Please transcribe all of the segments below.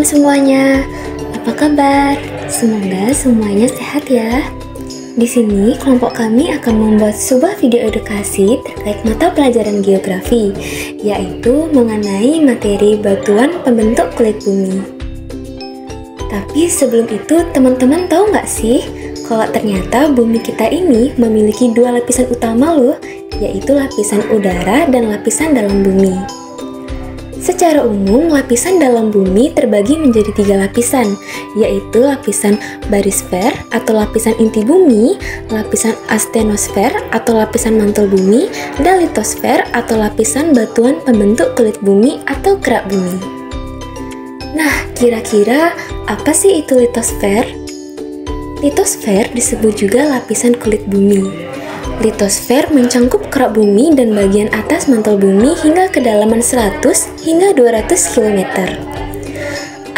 Semuanya, apa kabar? Semoga semuanya sehat ya. Di sini kelompok kami akan membuat sebuah video edukasi terkait mata pelajaran geografi, yaitu mengenai materi batuan pembentuk kulit bumi. Tapi sebelum itu, teman-teman tahu nggak sih kalau ternyata bumi kita ini memiliki dua lapisan utama loh, yaitu lapisan udara dan lapisan dalam bumi. Secara umum, lapisan dalam bumi terbagi menjadi 3 lapisan, yaitu lapisan barisfer atau lapisan inti bumi, lapisan astenosfer atau lapisan mantel bumi, dan litosfer atau lapisan batuan pembentuk kulit bumi atau kerak bumi. Nah, kira-kira apa sih itu litosfer? Litosfer disebut juga lapisan kulit bumi. Litosfer mencangkup kerak bumi dan bagian atas mantel bumi hingga kedalaman 100 hingga 200 km.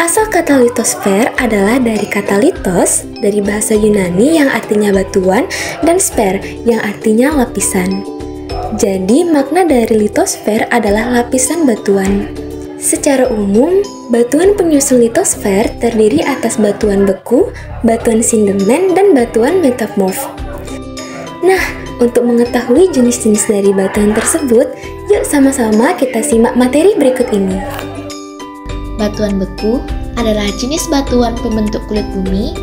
Asal kata litosfer adalah dari kata litos, dari bahasa Yunani yang artinya batuan, dan sfer yang artinya lapisan. Jadi makna dari litosfer adalah lapisan batuan. Secara umum, batuan penyusun litosfer terdiri atas batuan beku, batuan sindemen, dan batuan metamorf. Nah, untuk mengetahui jenis-jenis dari batuan tersebut, yuk sama-sama kita simak materi berikut ini. Batuan beku adalah jenis batuan pembentuk kulit bumi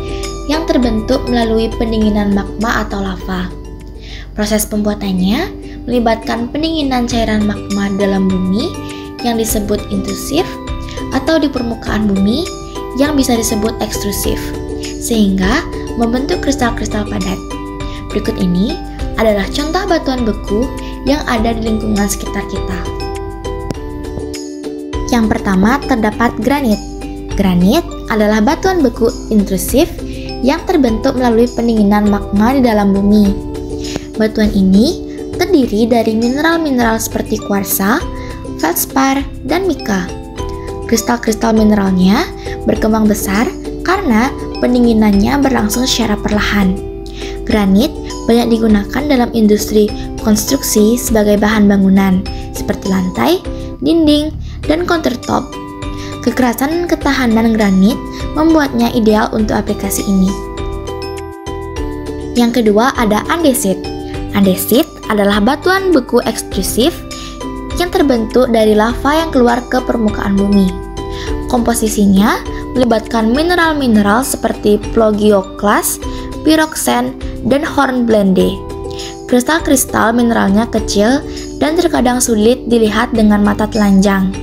yang terbentuk melalui pendinginan magma atau lava. Proses pembuatannya melibatkan pendinginan cairan magma dalam bumi yang disebut intrusif atau di permukaan bumi yang bisa disebut ekstrusif, sehingga membentuk kristal-kristal padat. Berikut ini adalah contoh batuan beku yang ada di lingkungan sekitar kita. Yang pertama terdapat granit. Granit adalah batuan beku intrusif yang terbentuk melalui pendinginan magma di dalam bumi. Batuan ini terdiri dari mineral-mineral seperti kuarsa, feldspar, dan mika. Kristal-kristal mineralnya berkembang besar karena pendinginannya berlangsung secara perlahan. Granit banyak digunakan dalam industri konstruksi sebagai bahan bangunan, seperti lantai, dinding, dan countertop. Kekerasan dan ketahanan granit membuatnya ideal untuk aplikasi ini. Yang kedua ada andesit. Andesit adalah batuan beku ekstrusif yang terbentuk dari lava yang keluar ke permukaan bumi. Komposisinya melibatkan mineral-mineral seperti plagioklas, piroxen, dan hornblende. Kristal-kristal mineralnya kecil dan terkadang sulit dilihat dengan mata telanjang.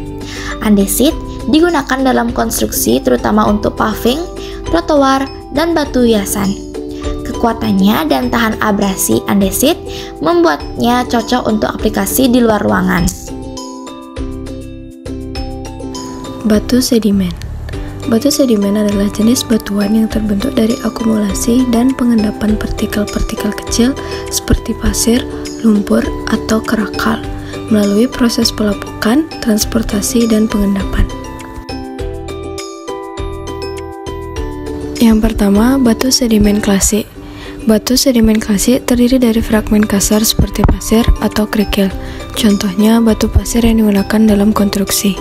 Andesit digunakan dalam konstruksi terutama untuk paving, trotoar, dan batu hiasan. Kekuatannya dan tahan abrasi andesit membuatnya cocok untuk aplikasi di luar ruangan. Batu sedimen. Batu sedimen adalah jenis batuan yang terbentuk dari akumulasi dan pengendapan partikel-partikel kecil seperti pasir, lumpur, atau kerakal melalui proses pelapukan, transportasi, dan pengendapan. Yang pertama, batu sedimen klasik. Batu sedimen klasik terdiri dari fragmen kasar seperti pasir atau kerikil. Contohnya, batu pasir yang digunakan dalam konstruksi.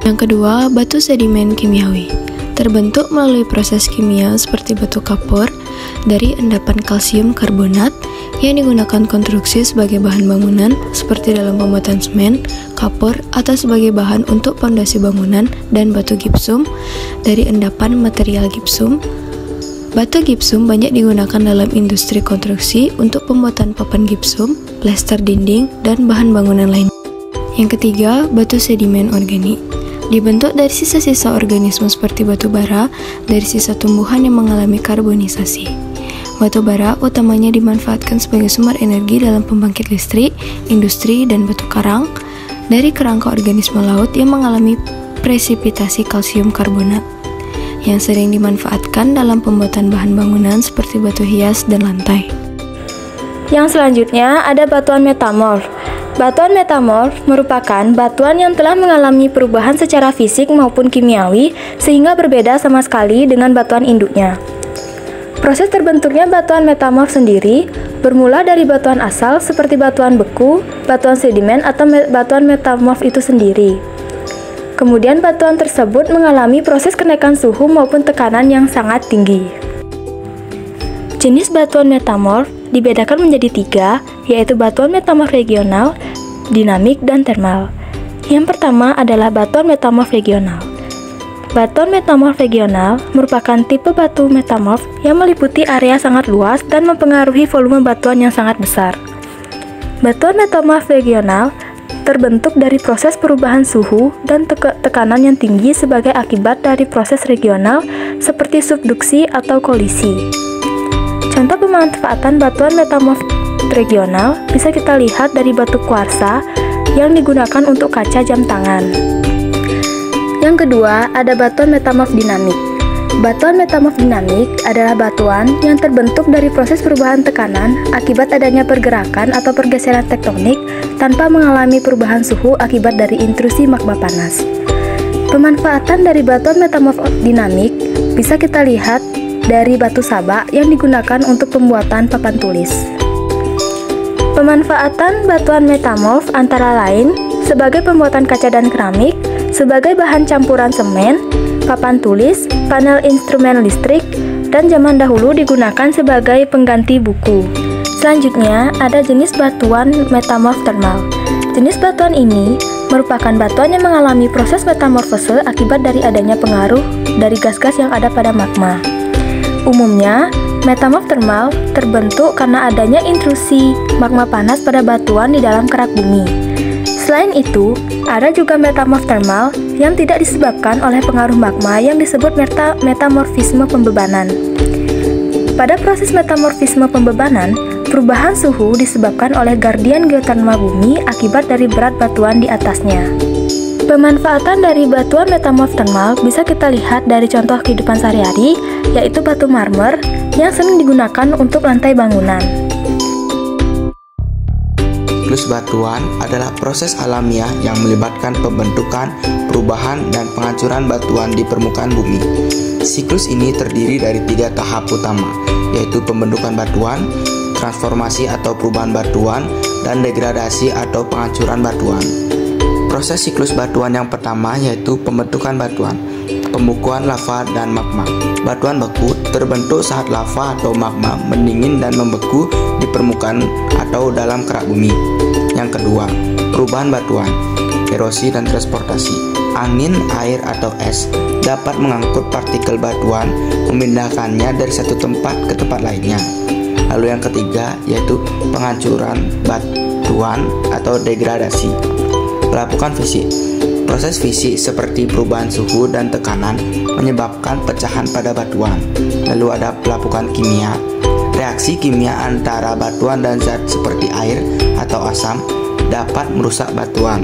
Yang kedua, batu sedimen kimiawi. Terbentuk melalui proses kimia seperti batu kapur dari endapan kalsium karbonat yang digunakan konstruksi sebagai bahan bangunan seperti dalam pembuatan semen, kapur, atau sebagai bahan untuk pondasi bangunan, dan batu gipsum dari endapan material gipsum. Batu gipsum banyak digunakan dalam industri konstruksi untuk pembuatan papan gipsum, plester dinding, dan bahan bangunan lain. Yang ketiga, batu sedimen organik. Dibentuk dari sisa-sisa organisme seperti batu bara dari sisa tumbuhan yang mengalami karbonisasi. Batu bara utamanya dimanfaatkan sebagai sumber energi dalam pembangkit listrik, industri, dan batu karang dari kerangka organisme laut yang mengalami presipitasi kalsium karbonat yang sering dimanfaatkan dalam pembuatan bahan bangunan seperti batu hias dan lantai. Yang selanjutnya ada batuan metamorf. Batuan metamorf merupakan batuan yang telah mengalami perubahan secara fisik maupun kimiawi sehingga berbeda sama sekali dengan batuan induknya. Proses terbentuknya batuan metamorf sendiri bermula dari batuan asal seperti batuan beku, batuan sedimen, atau batuan metamorf itu sendiri. Kemudian batuan tersebut mengalami proses kenaikan suhu maupun tekanan yang sangat tinggi. Jenis batuan metamorf dibedakan menjadi 3, yaitu batuan metamorf regional, dinamik, dan termal. Yang pertama adalah batuan metamorf regional. Batuan metamorf regional merupakan tipe batu metamorf yang meliputi area sangat luas dan mempengaruhi volume batuan yang sangat besar. Batuan metamorf regional terbentuk dari proses perubahan suhu dan tekanan yang tinggi sebagai akibat dari proses regional seperti subduksi atau kolisi. Contoh pemanfaatan batuan metamorf regional bisa kita lihat dari batu kuarsa yang digunakan untuk kaca jam tangan. Yang kedua, ada batuan metamorf dinamik. Batuan metamorf dinamik adalah batuan yang terbentuk dari proses perubahan tekanan akibat adanya pergerakan atau pergeseran tektonik tanpa mengalami perubahan suhu akibat dari intrusi magma panas. Pemanfaatan dari batuan metamorf dinamik bisa kita lihat dari batu sabak yang digunakan untuk pembuatan papan tulis. Pemanfaatan batuan metamorf antara lain sebagai pembuatan kaca dan keramik, sebagai bahan campuran semen, papan tulis, panel instrumen listrik, dan zaman dahulu digunakan sebagai pengganti buku. Selanjutnya, ada jenis batuan metamorf termal. Jenis batuan ini merupakan batuan yang mengalami proses metamorfose akibat dari adanya pengaruh dari gas-gas yang ada pada magma. Umumnya, metamorf termal terbentuk karena adanya intrusi magma panas pada batuan di dalam kerak bumi. Selain itu, ada juga metamorf termal yang tidak disebabkan oleh pengaruh magma yang disebut metamorfisme pembebanan. Pada proses metamorfisme pembebanan, perubahan suhu disebabkan oleh gradien geotermal bumi akibat dari berat batuan di atasnya. Pemanfaatan dari batuan metamorf termal bisa kita lihat dari contoh kehidupan sehari-hari, yaitu batu marmer yang sering digunakan untuk lantai bangunan. Siklus batuan adalah proses alamiah yang melibatkan pembentukan, perubahan, dan penghancuran batuan di permukaan bumi. Siklus ini terdiri dari 3 tahap utama, yaitu pembentukan batuan, transformasi atau perubahan batuan, dan degradasi atau penghancuran batuan. Proses siklus batuan yang pertama yaitu pembentukan batuan, pembukuan lava dan magma. Batuan beku terbentuk saat lava atau magma mendingin dan membeku di permukaan atau dalam kerak bumi. Yang kedua, perubahan batuan, erosi dan transportasi. Angin, air, atau es dapat mengangkut partikel batuan, memindahkannya dari satu tempat ke tempat lainnya. Lalu yang ketiga yaitu penghancuran batuan atau degradasi. Pelapukan fisik. Proses fisik seperti perubahan suhu dan tekanan menyebabkan pecahan pada batuan. Lalu ada pelapukan kimia. Reaksi kimia antara batuan dan zat seperti air atau asam dapat merusak batuan.